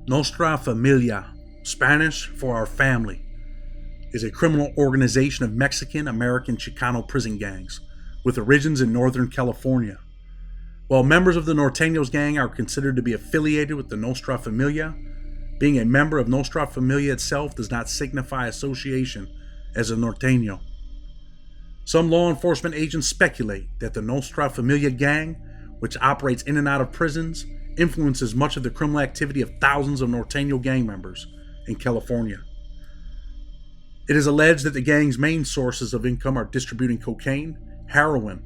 Nostra Familia, Spanish for our family, is a criminal organization of Mexican-American Chicano prison gangs with origins in Northern California. While members of the Norteños gang are considered to be affiliated with the Nostra Familia, being a member of Nostra Familia itself does not signify association as a Norteño. Some law enforcement agents speculate that the Nostra Familia gang, which operates in and out of prisons, influences much of the criminal activity of thousands of Norteño gang members in California. It is alleged that the gang's main sources of income are distributing cocaine, heroin,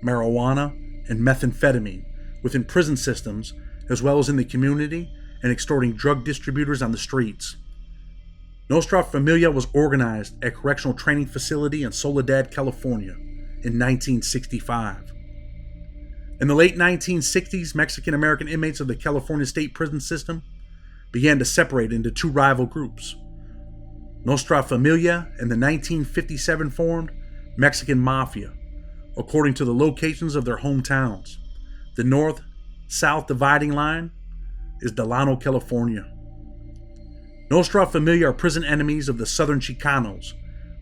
marijuana, and methamphetamine within prison systems, as well as in the community, and extorting drug distributors on the streets. Nostra Familia was organized at a correctional training facility in Soledad, California in 1965. In the late 1960s, Mexican-American inmates of the California state prison system began to separate into two rival groups. Nostra Familia and the 1957 formed Mexican Mafia, according to the locations of their hometowns. The north-south dividing line is Delano, California. Nostra Familia are prison enemies of the Southern Chicanos,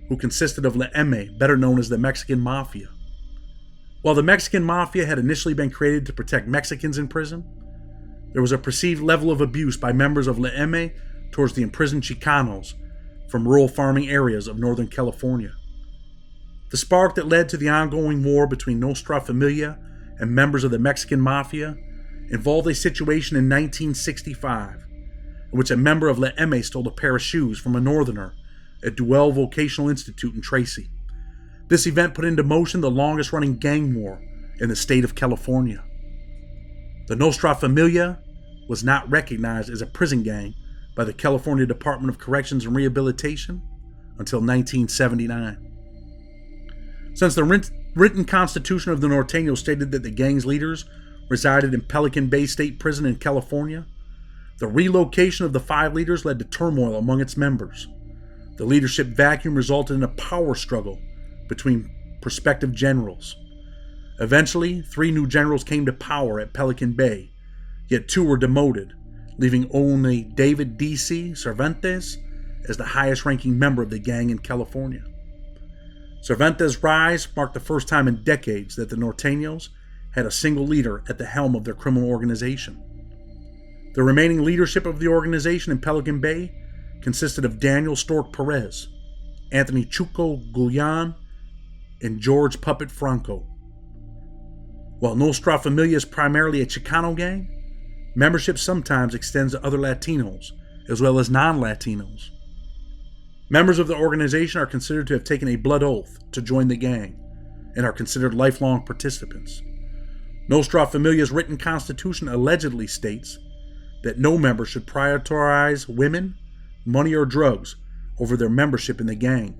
who consisted of La M, better known as the Mexican Mafia. While the Mexican Mafia had initially been created to protect Mexicans in prison, there was a perceived level of abuse by members of La M towards the imprisoned Chicanos from rural farming areas of Northern California. The spark that led to the ongoing war between Nostra Familia and members of the Mexican Mafia involved a situation in 1965 in which a member of La M stole a pair of shoes from a northerner at Duell Vocational Institute in Tracy. This event put into motion the longest-running gang war in the state of California. The Nostra Familia was not recognized as a prison gang by the California Department of Corrections and Rehabilitation until 1979. Since the written constitution of the Norteños stated that the gang's leaders resided in Pelican Bay State Prison in California, the relocation of the 5 leaders led to turmoil among its members. The leadership vacuum resulted in a power struggle between prospective generals. Eventually, 3 new generals came to power at Pelican Bay, yet 2 were demoted, leaving only David D.C. Cervantes as the highest-ranking member of the gang in California. Cervantes' rise marked the first time in decades that the Norteños had a single leader at the helm of their criminal organization. The remaining leadership of the organization in Pelican Bay consisted of Daniel Stork Perez, Anthony Chuco Gullion, and George Puppet Franco. While Nostra Familia is primarily a Chicano gang, membership sometimes extends to other Latinos, as well as non-Latinos. Members of the organization are considered to have taken a blood oath to join the gang, and are considered lifelong participants. Nostra Familia's written constitution allegedly states that no member should prioritize women, money, or drugs over their membership in the gang.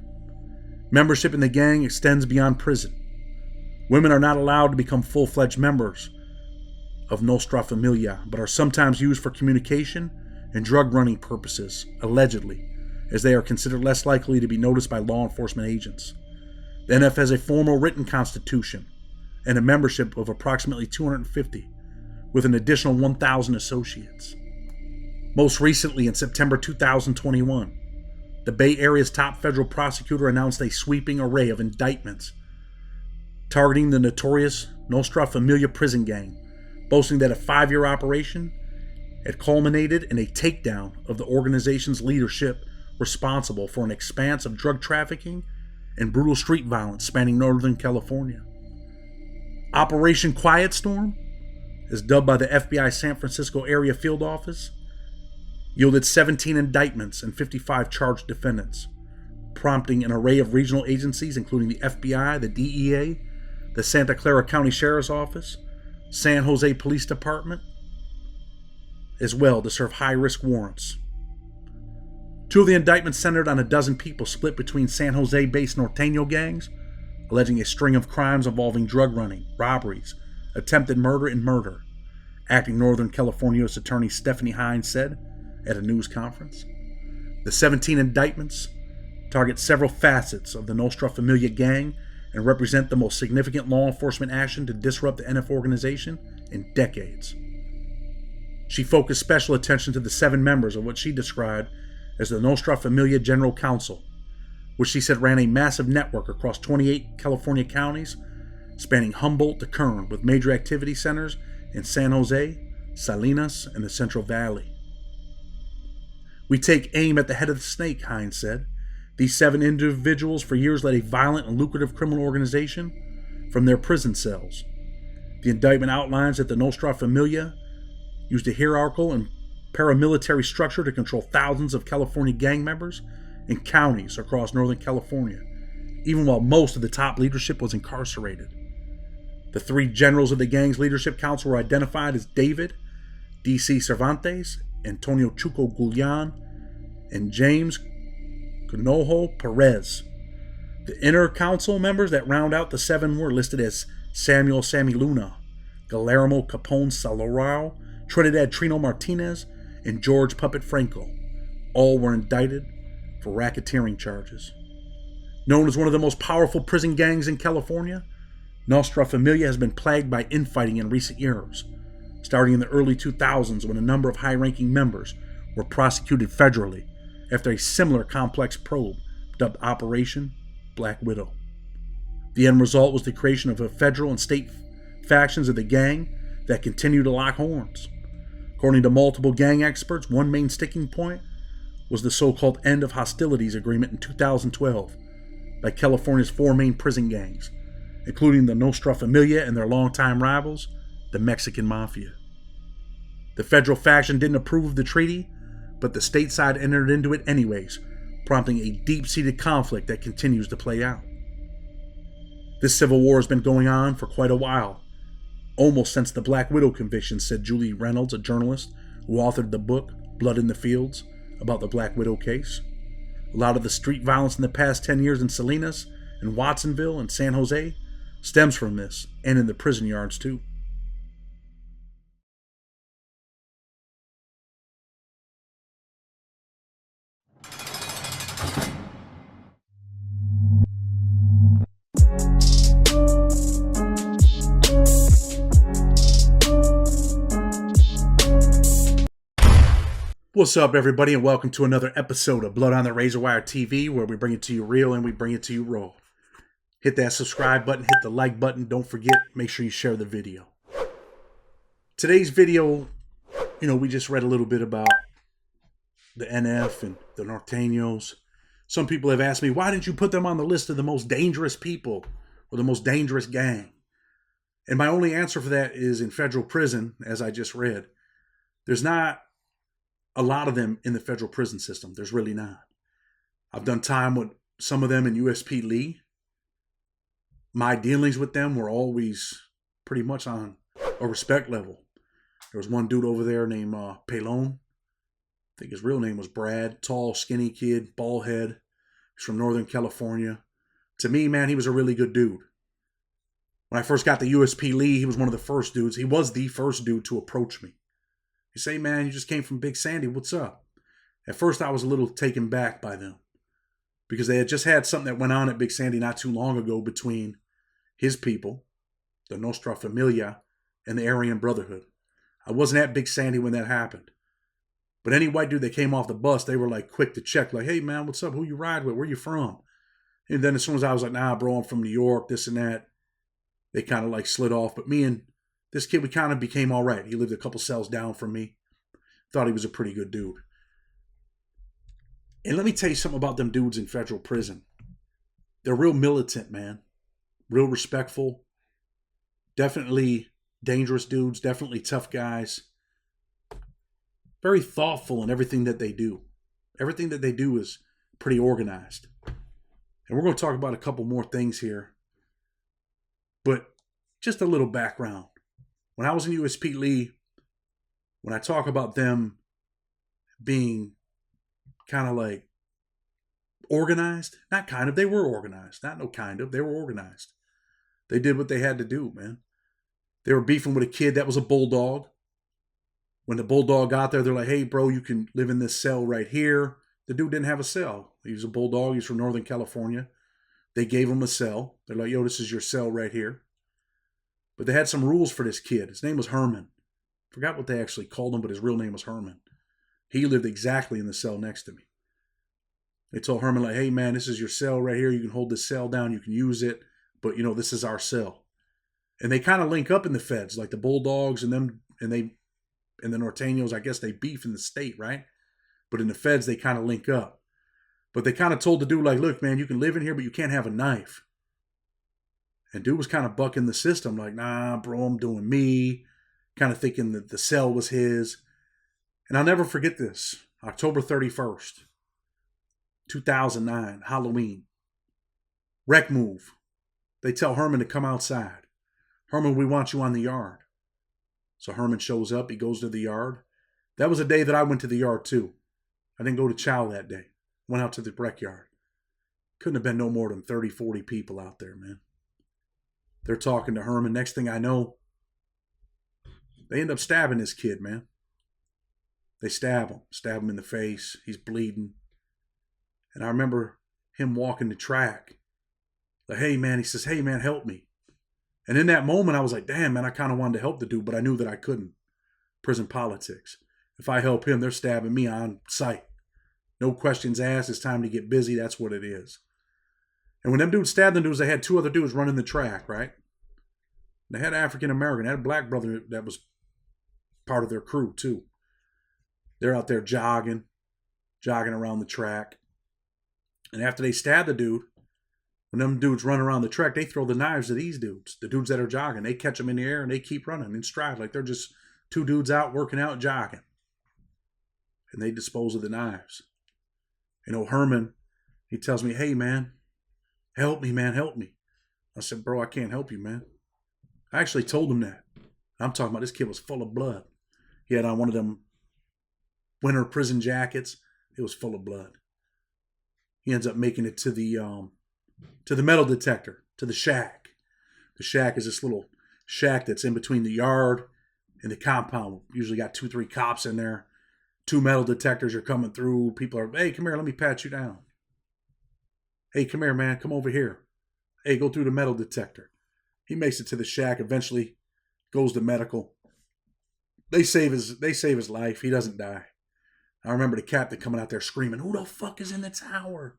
Membership in the gang extends beyond prison. Women are not allowed to become full-fledged members of Nostra Familia, but are sometimes used for communication and drug-running purposes, allegedly, as they are considered less likely to be noticed by law enforcement agents. The NF has a formal written constitution and a membership of approximately 250, with an additional 1,000 associates. Most recently, in September 2021, the Bay Area's top federal prosecutor announced a sweeping array of indictments targeting the notorious Nostra Familia prison gang, boasting that a 5-year operation had culminated in a takedown of the organization's leadership responsible for an expanse of drug trafficking and brutal street violence spanning Northern California. Operation Quiet Storm, as dubbed by the FBI San Francisco Area Field Office, yielded 17 indictments and 55 charged defendants, prompting an array of regional agencies including the FBI, the DEA, the Santa Clara County Sheriff's Office, San Jose Police Department, as well to serve high-risk warrants. 2 of the indictments centered on a dozen people split between San Jose-based Norteño gangs, alleging a string of crimes involving drug running, robberies, attempted murder, and murder, acting Northern California U.S. Attorney Stephanie Hines said at a news conference. The 17 indictments target several facets of the Nostra Familia gang and represent the most significant law enforcement action to disrupt the NF organization in decades. She focused special attention to the 7 members of what she described as the Nostra Familia General Council, which she said ran a massive network across 28 California counties, spanning Humboldt to Kern, with major activity centers in San Jose, Salinas, and the Central Valley. "We take aim at the head of the snake," Hines said. "These 7 individuals for years led a violent and lucrative criminal organization from their prison cells. The indictment outlines that the Nostra Familia used a hierarchical and paramilitary structure to control thousands of California gang members in counties across Northern California, even while most of the top leadership was incarcerated. The 3 generals of the gang's leadership council were identified as David D.C. Cervantes, Antonio Chuco Gullian, and James Conojo Perez. The inner council members that round out the 7 were listed as Samuel Sammy Luna, Guillermo Capone Salorao, Trinidad Trino Martinez, and George Puppet Franco. All were indicted for racketeering charges. Known as one of the most powerful prison gangs in California, Nostra Familia has been plagued by infighting in recent years, starting in the early 2000s when a number of high-ranking members were prosecuted federally after a similar complex probe dubbed Operation Black Widow. The end result was the creation of a federal and state factions of the gang that continue to lock horns. According to multiple gang experts, one main sticking point was the so-called End of Hostilities Agreement in 2012 by California's 4 main prison gangs, including the Nostra Familia and their longtime rivals, the Mexican Mafia. The federal faction didn't approve of the treaty, but the state side entered into it anyways, prompting a deep-seated conflict that continues to play out. This civil war has been going on for quite a while, almost since the Black Widow conviction, said Julie Reynolds, a journalist who authored the book Blood in the Fields about the Black Widow case. A lot of the street violence in the past 10 years in Salinas and Watsonville and San Jose stems from this, and in the prison yards too. What's up, everybody, and welcome to another episode of Blood on the Razor Wire TV, where we bring it to you real and we bring it to you raw. Hit that subscribe button, hit the like button, don't forget, make sure you share the video. Today's video, we just read a little bit about the NF and the Norteños. Some people have asked me, why didn't you put them on the list of the most dangerous people or the most dangerous gang? And my only answer for that is in federal prison, as I just read. There's not a lot of them in the federal prison system. There's really not. I've done time with some of them in USP Lee. My dealings with them were always pretty much on a respect level. There was one dude over there named Pelon. I think his real name was Brad. Tall, skinny kid, bald head. He's from Northern California. To me, man, he was a really good dude. When I first got to USP Lee, he was one of the first dudes. He was the first dude to approach me. You say, man, you just came from Big Sandy. What's up? At first, I was a little taken back by them because they had just had something that went on at Big Sandy not too long ago between his people, the Nostra Familia, and the Aryan Brotherhood. I wasn't at Big Sandy when that happened. But any white dude that came off the bus, they were like quick to check, like, hey, man, what's up? Who you ride with? Where you from? And then as soon as I was like, nah, bro, I'm from New York, this and that, they kind of like slid off. But me and this kid, we kind of became all right. He lived a couple cells down from me. Thought he was a pretty good dude. And let me tell you something about them dudes in federal prison. They're real militant, man. Real respectful. Definitely dangerous dudes. Definitely tough guys. Very thoughtful in everything that they do. Everything that they do is pretty organized. And we're going to talk about a couple more things here. But just a little background. When I was in USP Lee, when I talk about them being kind of like organized, not kind of, they were organized. Not no kind of, they were organized. They did what they had to do, man. They were beefing with a kid that was a bulldog. When the bulldog got there, they're like, hey, bro, you can live in this cell right here. The dude didn't have a cell. He was a bulldog. He's from Northern California. They gave him a cell. They're like, yo, this is your cell right here. But they had some rules for this kid. His name was Herman. Forgot what they actually called him, but his real name was Herman. He lived exactly in the cell next to me. They told Herman, like, hey, man, this is your cell right here. You can hold this cell down. You can use it. But, this is our cell. And they kind of link up in the feds, like the Bulldogs and them, and the Norteños, I guess they beef in the state, right? But in the feds, they kind of link up. But they kind of told the dude, like, look, man, you can live in here, but you can't have a knife. And dude was kind of bucking the system, like, nah, bro, I'm doing me. Kind of thinking that the cell was his. And I'll never forget this. October 31st, 2009, Halloween. Wreck move. They tell Herman to come outside. Herman, we want you on the yard. So Herman shows up. He goes to the yard. That was a day that I went to the yard too. I didn't go to chow that day. Went out to the rec yard. Couldn't have been no more than 30, 40 people out there, man. They're talking to Herman. Next thing I know, they end up stabbing this kid, man. They stab him in the face. He's bleeding. And I remember him walking the track. Like, hey, man, he says, hey, man, help me. And in that moment, I was like, damn, man, I kind of wanted to help the dude, but I knew that I couldn't. Prison politics. If I help him, they're stabbing me on sight. No questions asked. It's time to get busy. That's what it is. And when them dudes stabbed them dudes, they had two other dudes running the track, right? They had African-American. They had a black brother that was part of their crew, too. They're out there jogging around the track. And after they stab the dude, when them dudes run around the track, they throw the knives at these dudes, the dudes that are jogging. They catch them in the air and they keep running in stride like they're just two dudes out working out, jogging. And they dispose of the knives. Herman, he tells me, hey, man, help me, man, help me. I said, bro, I can't help you, man. I actually told him that. I'm talking about this kid was full of blood. He had on one of them winter prison jackets. It was full of blood. He ends up making it to the metal detector, to the shack. The shack is this little shack that's in between the yard and the compound. Usually got 2-3 cops in there. 2 metal detectors are coming through. People are, hey, come here, let me pat you down. Hey, come here, man, come over here. Hey, go through the metal detector. He makes it to the shack, eventually goes to medical. They save his life. He doesn't die. I remember the captain coming out there screaming, who the fuck is in the tower?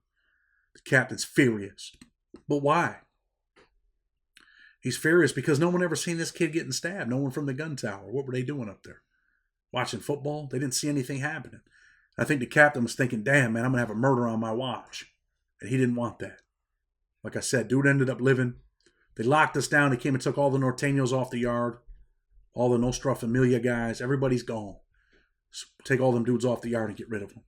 The captain's furious. But why? He's furious because no one ever seen this kid getting stabbed. No one from the gun tower. What were they doing up there? Watching football? They didn't see anything happening. I think the captain was thinking, damn, man, I'm going to have a murder on my watch. And he didn't want that. Like I said, dude ended up living. They locked us down. They came and took all the Norteños off the yard. All the Nostra Familia guys. Everybody's gone. So take all them dudes off the yard and get rid of them.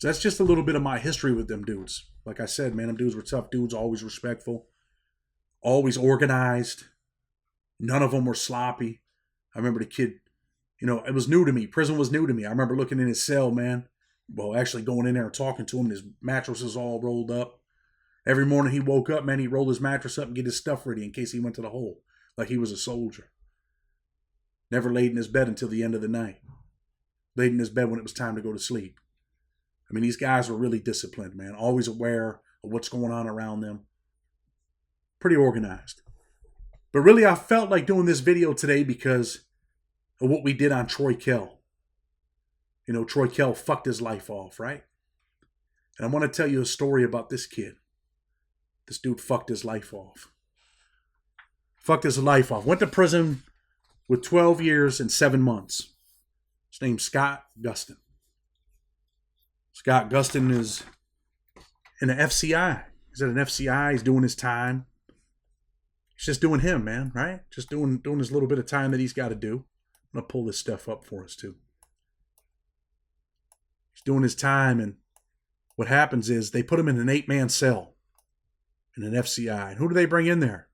So that's just a little bit of my history with them dudes. Like I said, man, them dudes were tough dudes, always respectful, always organized. None of them were sloppy. I remember the kid, it was new to me. Prison was new to me. I remember looking in his cell, man. Well, actually going in there and talking to him. His mattress was all rolled up. Every morning he woke up, man, he'd roll his mattress up and get his stuff ready in case he went to the hole, like he was a soldier. Never laid in his bed until the end of the night. Laid in his bed when it was time to go to sleep. I mean, these guys were really disciplined, man. Always aware of what's going on around them. Pretty organized. But really, I felt like doing this video today because of what we did on Troy Kell. Troy Kell fucked his life off, right? And I want to tell you a story about this kid. This dude fucked his life off. Fucked his life off. Went to prison with 12 years and 7 months. His name's Scott Gustin. Scott Gustin is in the FCI. He's at an FCI. He's doing his time. He's just doing him, man, right? Just doing his little bit of time that he's got to do. I'm going to pull this stuff up for us, too. He's doing his time, and what happens is they put him in an 8-man cell in an FCI. And who do they bring in there?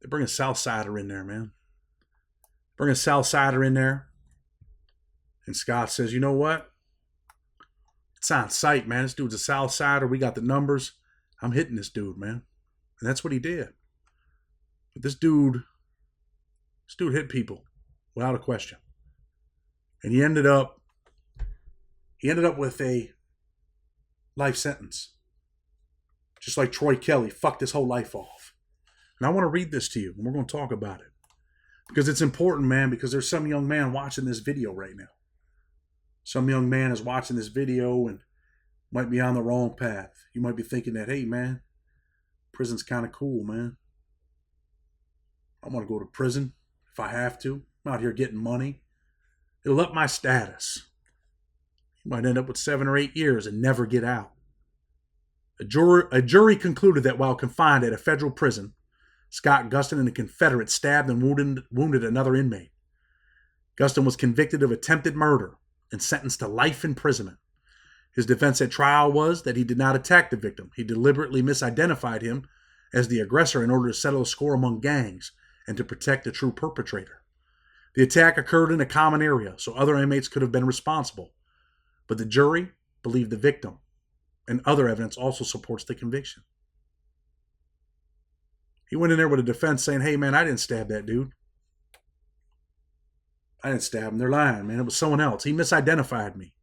They bring a Southsider in there, man. Bring a Southsider in there. And Scott says, you know what? It's on sight, man. This dude's a Southsider. We got the numbers. I'm hitting this dude, man. And that's what he did. But this dude hit people without a question. And he ended up with a life sentence. Just like Troy Kelly fucked his whole life off. And I want to read this to you, and we're going to talk about it. Because it's important, man, because there's some young man watching this video right now. Some young man is watching this video and might be on the wrong path. You might be thinking that, hey, man, prison's kind of cool, man. I want to go to prison if I have to. I'm out here getting money. It'll up my status. You might end up with 7 or 8 years and never get out. A jury concluded that while confined at a federal prison, Scott Guston and a Confederate stabbed and wounded another inmate. Guston was convicted of attempted murder and sentenced to life imprisonment. His defense at trial was that he did not attack the victim. He deliberately misidentified him as the aggressor in order to settle a score among gangs and to protect the true perpetrator. The attack occurred in a common area, so other inmates could have been responsible. But the jury believed the victim, and other evidence also supports the conviction. He went in there with a defense saying, hey, man, I didn't stab that dude. I didn't stab him. They're lying, man. It was someone else. He misidentified me.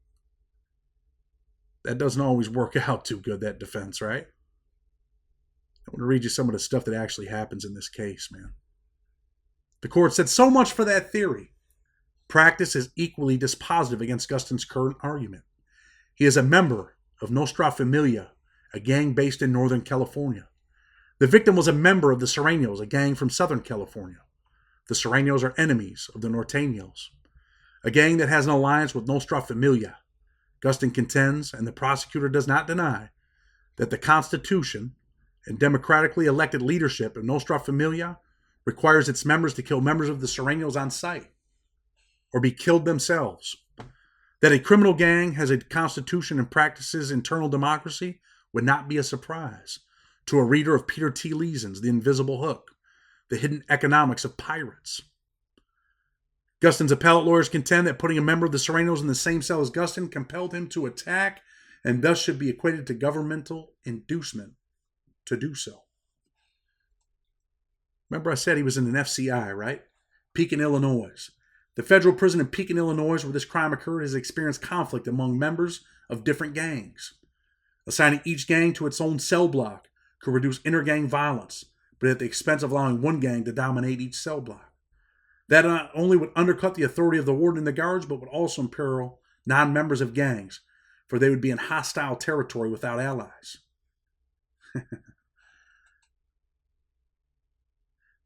That doesn't always work out too good, that defense, right? I want to read you some of the stuff that actually happens in this case, man. The court said, so much for that theory. Practice is equally dispositive against Guston's current argument. He is a member of Nostra Familia, a gang based in Northern California. The victim was a member of the Sureños, a gang from Southern California. The Sureños are enemies of the Norteños, a gang that has an alliance with Nostra Familia. Guston contends, and the prosecutor does not deny, that the Constitution and democratically elected leadership of Nostra Familia requires its members to kill members of the Sureños on sight or be killed themselves. That a criminal gang has a constitution and practices internal democracy would not be a surprise to a reader of Peter T. Leeson's The Invisible Hook, The Hidden Economics of Pirates. Guston's appellate lawyers contend that putting a member of the Sureños in the same cell as Guston compelled him to attack and thus should be equated to governmental inducement to do so. Remember I said he was in an FCI, right? Pekin, Illinois. The federal prison in Pekin, Illinois, where this crime occurred, has experienced conflict among members of different gangs. Assigning each gang to its own cell block could reduce inter-gang violence, but at the expense of allowing one gang to dominate each cell block. That not only would undercut the authority of the warden and the guards, but would also imperil non-members of gangs, for they would be in hostile territory without allies.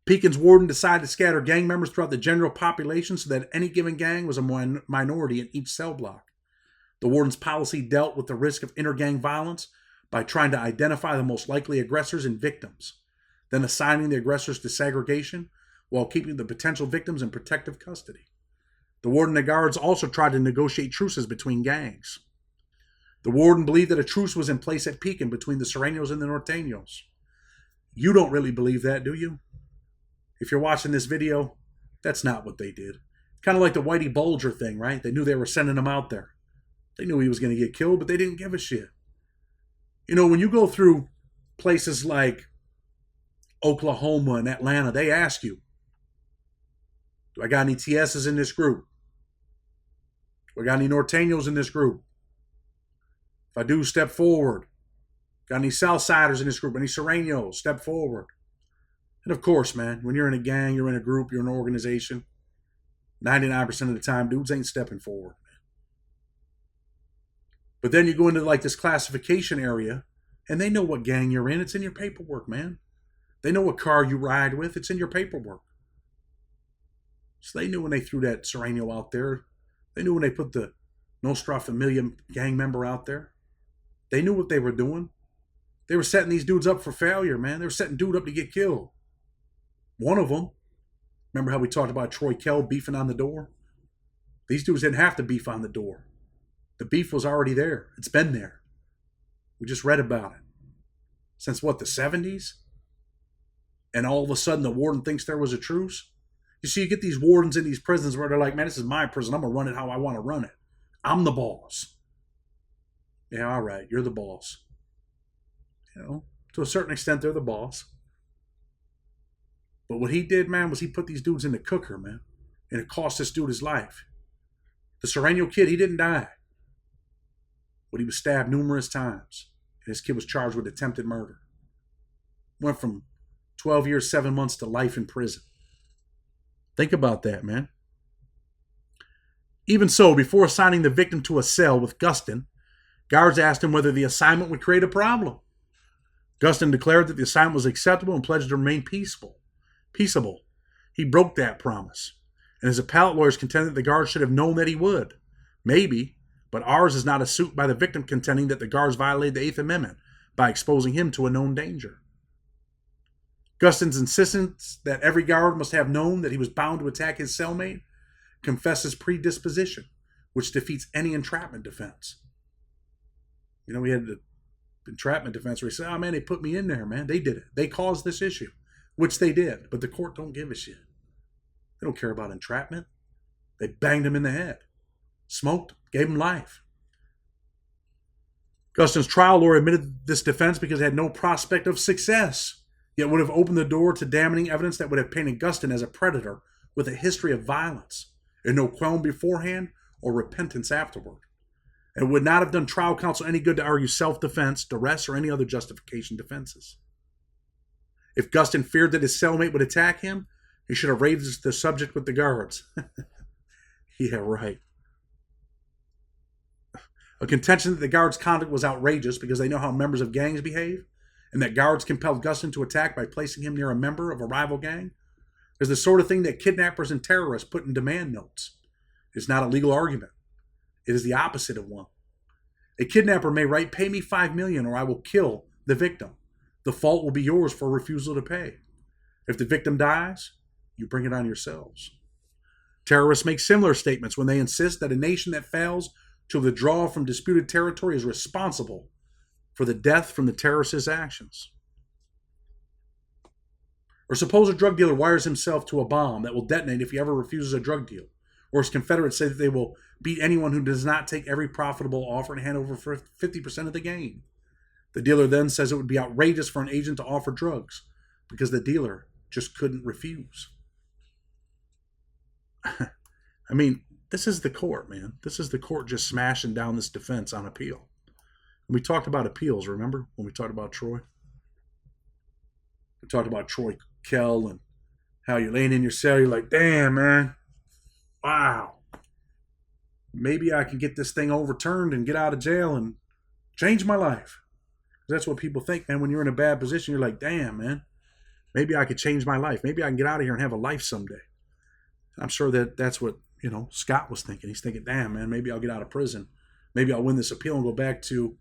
Pekin's warden decided to scatter gang members throughout the general population so that any given gang was a minority in each cell block. The warden's policy dealt with the risk of inter-gang violence by trying to identify the most likely aggressors and victims, then assigning the aggressors to segregation while keeping the potential victims in protective custody. The warden and the guards also tried to negotiate truces between gangs. The warden believed that a truce was in place at Pekin between the Sureños and the Norteños. You don't really believe that, do you? If you're watching this video, that's not what they did. Kind of like the Whitey Bulger thing, right? They knew they were sending him out there. They knew he was going to get killed, but they didn't give a shit. You know, when you go through places like Oklahoma and Atlanta, they ask you, do I got any TSs in this group? Do I got any Norteños in this group? If I do, step forward. Got any Southsiders in this group? Any Sureños? Step forward. And of course, man, when you're in a gang, you're in a group, you're in an organization, 99% of the time, dudes ain't stepping forward. But then you go into like this classification area, and they know what gang you're in. It's in your paperwork, man. They know what car you ride with. It's in your paperwork. So they knew when they threw that Sureño out there. They knew when they put the Nostra Familia gang member out there. They knew what they were doing. They were setting these dudes up for failure, man. They were setting dude up to get killed. One of them, remember how we talked about Troy Kell beefing on the door? These dudes didn't have to beef on the door. The beef was already there. It's been there. We just read about it. Since what, the 70s? And all of a sudden the warden thinks there was a truce? You see, you get these wardens in these prisons where they're like, man, this is my prison. I'm going to run it how I want to run it. I'm the boss. Yeah, all right, you're the boss. You know, to a certain extent, they're the boss. But what he did, man, was he put these dudes in the cooker, man. And it cost this dude his life. The Sureño kid, he didn't die. But he was stabbed numerous times. And his kid was charged with attempted murder. Went from 12 years, 7 months to life in prison. Think about that, man. Even so, before assigning the victim to a cell with Gustin, guards asked him whether the assignment would create a problem. Gustin declared that the assignment was acceptable and pledged to remain peaceable. He broke that promise, and his appellate lawyers contended that the guards should have known that he would. Maybe, but ours is not a suit by the victim contending that the guards violated the Eighth Amendment by exposing him to a known danger. Gustin's insistence that every guard must have known that he was bound to attack his cellmate confesses predisposition, which defeats any entrapment defense. You know, we had the entrapment defense where he said, oh man, they put me in there, man. They did it. They caused this issue, which they did. But the court don't give a shit. They don't care about entrapment. They banged him in the head, smoked him, gave him life. Gustin's trial lawyer admitted this defense because it had no prospect of success, yet would have opened the door to damning evidence that would have painted Gustin as a predator with a history of violence and no qualm beforehand or repentance afterward. It would not have done trial counsel any good to argue self-defense, duress, or any other justification defenses. If Gustin feared that his cellmate would attack him, he should have raised the subject with the guards. Yeah, right. A contention that the guards' conduct was outrageous because they know how members of gangs behave, and that guards compelled Gustin to attack by placing him near a member of a rival gang, is the sort of thing that kidnappers and terrorists put in demand notes. It's not a legal argument. It is the opposite of one. A kidnapper may write, pay me $5 million or I will kill the victim. The fault will be yours for refusal to pay. If the victim dies, you bring it on yourselves. Terrorists make similar statements when they insist that a nation that fails to withdraw from disputed territory is responsible for the death from the terrorist's actions. Or suppose a drug dealer wires himself to a bomb that will detonate if he ever refuses a drug deal. Or his Confederates say that they will beat anyone who does not take every profitable offer and hand over 50% of the gain. The dealer then says it would be outrageous for an agent to offer drugs because the dealer just couldn't refuse. I mean, this is the court, man. This is the court just smashing down this defense on appeal. And we talked about appeals, remember? When we talked about Troy? We talked about Troy Kell and how you're laying in your cell. You're like, damn, man. Wow. Maybe I can get this thing overturned and get out of jail and change my life. That's what people think, man. When you're in a bad position, you're like, damn, man. Maybe I could change my life. Maybe I can get out of here and have a life someday. I'm sure that that's what, Scott was thinking. He's thinking, damn, man, maybe I'll get out of prison. Maybe I'll win this appeal and go back to,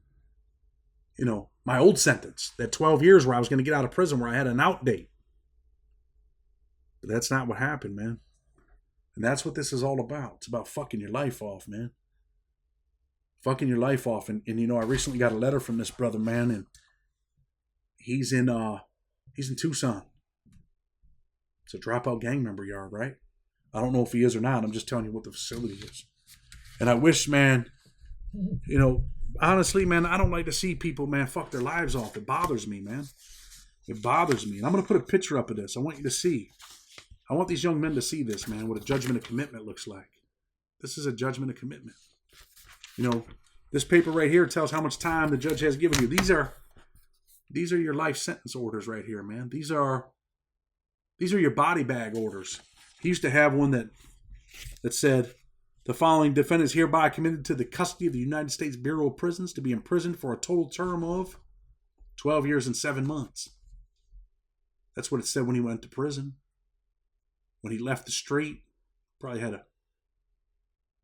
my old sentence, that 12 years where I was going to get out of prison, where I had an out date. But that's not what happened, man. And that's what this is all about. It's about fucking your life off, man. Fucking your life off. And I recently got a letter from this brother, man, and he's in Tucson. It's a dropout gang member yard, right? I don't know if he is or not. I'm just telling you what the facility is. And I wish, man, honestly, man, I don't like to see people, man, fuck their lives off. It bothers me, man. It bothers me. And I'm going to put a picture up of this. I want you to see. I want these young men to see this, man, what a judgment of commitment looks like. This is a judgment of commitment. This paper right here tells how much time the judge has given you. These are your life sentence orders right here, man. These are your body bag orders. He used to have one that said, the following defendant is hereby committed to the custody of the United States Bureau of Prisons to be imprisoned for a total term of 12 years and 7 months. That's what it said when he went to prison. When he left the street, probably had a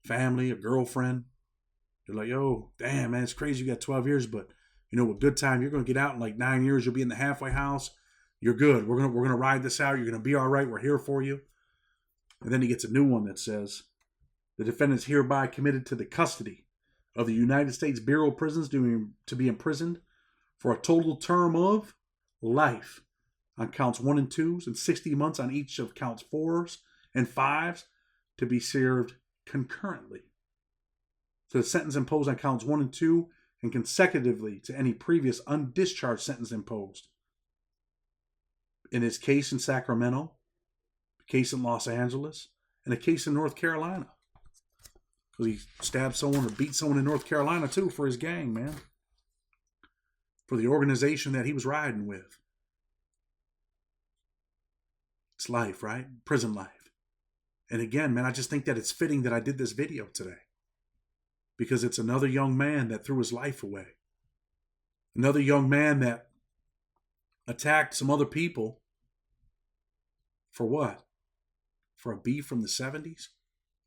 family, a girlfriend. They're like, yo, damn, man, it's crazy you got 12 years, but, with good time, you're going to get out in like 9 years. You'll be in the halfway house. You're good. We're gonna ride this out. You're going to be all right. We're here for you. And then he gets a new one that says, the defendant is hereby committed to the custody of the United States Bureau of Prisons to be imprisoned for a total term of life on counts 1 and 2s and 60 months on each of counts 4s and 5s to be served concurrently. So the sentence imposed on counts 1 and 2 and consecutively to any previous undischarged sentence imposed. In his case in Sacramento, a case in Los Angeles, and a case in North Carolina. Because he stabbed someone or beat someone in North Carolina too for his gang, man. For the organization that he was riding with. It's life, right? Prison life. And again, man, I just think that it's fitting that I did this video today. Because it's another young man that threw his life away. Another young man that attacked some other people. For what? For a beef from the 70s?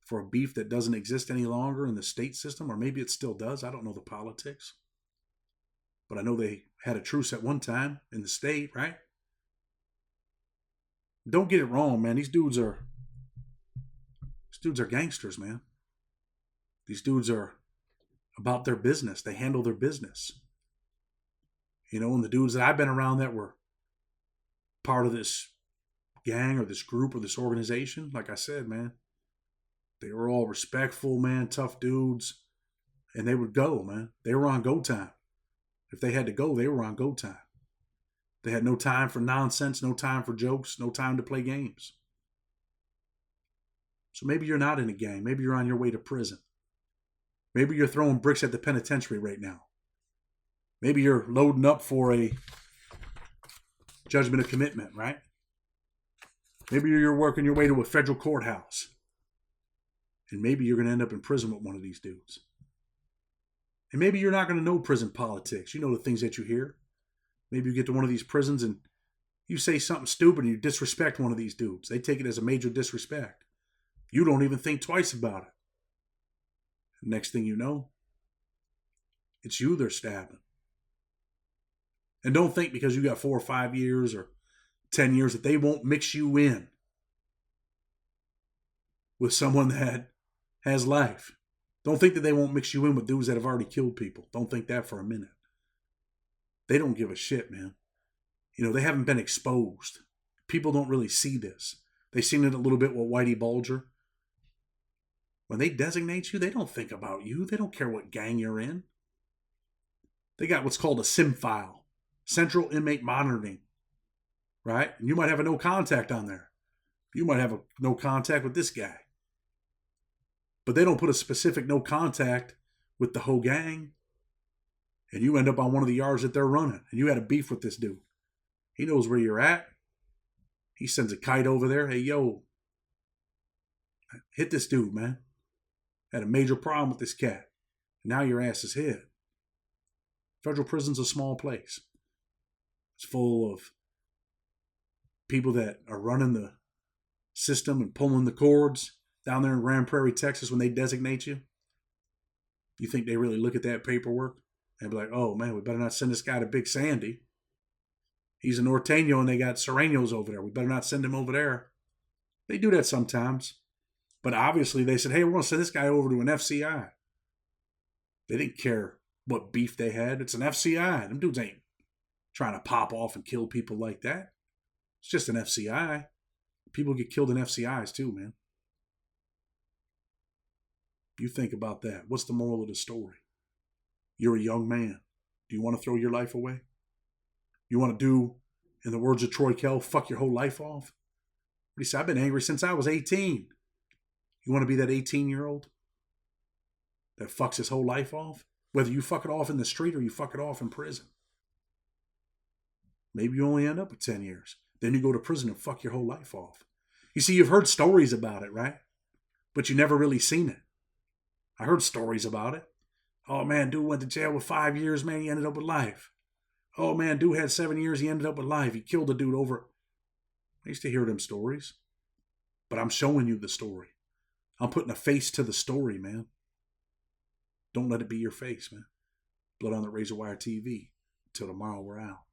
For a beef that doesn't exist any longer in the state system? Or maybe it still does. I don't know the politics. But I know they had a truce at one time in the state, right? Don't get it wrong, man. These dudes are gangsters, man. These dudes are about their business. They handle their business. You know, and the dudes that I've been around that were part of this gang or this group or this organization, like I said, man, they were all respectful, man, tough dudes. And they would go, man. They were on go time. If they had to go, they were on go time. They had no time for nonsense, no time for jokes, no time to play games. So maybe you're not in a gang. Maybe you're on your way to prison. Maybe you're throwing bricks at the penitentiary right now. Maybe you're loading up for a judgment of commitment, right? Maybe you're working your way to a federal courthouse. And maybe you're going to end up in prison with one of these dudes. And maybe you're not going to know prison politics. You know the things that you hear. Maybe you get to one of these prisons and you say something stupid and you disrespect one of these dudes. They take it as a major disrespect. You don't even think twice about it. Next thing you know, it's you they're stabbing. And don't think because you got 4 or 5 years or 10 years that they won't mix you in with someone that has life. Don't think that they won't mix you in with dudes that have already killed people. Don't think that for a minute. They don't give a shit, man. You know, they haven't been exposed. People don't really see this. They've seen it a little bit with Whitey Bulger. When they designate you, they don't think about you. They don't care what gang you're in. They got what's called a SIM file, Central Inmate Monitoring, right? And you might have a no contact on there. You might have a no contact with this guy. But they don't put a specific no contact with the whole gang. And you end up on one of the yards that they're running. And you had a beef with this dude. He knows where you're at. He sends a kite over there. Hey, yo, hit this dude, man. Had a major problem with this cat. Now your ass is hit. Federal prison's a small place. It's full of people that are running the system and pulling the cords down there in Grand Prairie, Texas when they designate you. You think they really look at that paperwork and be like, oh man, we better not send this guy to Big Sandy. He's a Norteño and they got Serenos over there. We better not send him over there. They do that sometimes. But obviously they said, hey, we're going to send this guy over to an FCI. They didn't care what beef they had. It's an FCI. Them dudes ain't trying to pop off and kill people like that. It's just an FCI. People get killed in FCIs too, man. You think about that. What's the moral of the story? You're a young man. Do you want to throw your life away? You want to do, in the words of Troy Kell, fuck your whole life off? What he said, I've been angry since I was 18. You want to be that 18-year-old that fucks his whole life off? Whether you fuck it off in the street or you fuck it off in prison. Maybe you only end up with 10 years. Then you go to prison and fuck your whole life off. You see, you've heard stories about it, right? But you never really seen it. I heard stories about it. Oh, man, dude went to jail with 5 years, man. He ended up with life. Oh, man, dude had 7 years. He ended up with life. He killed a dude over. I used to hear them stories. But I'm showing you the story. I'm putting a face to the story, man. Don't let it be your face, man. Blood on the Razor Wire TV. Till tomorrow, we're out.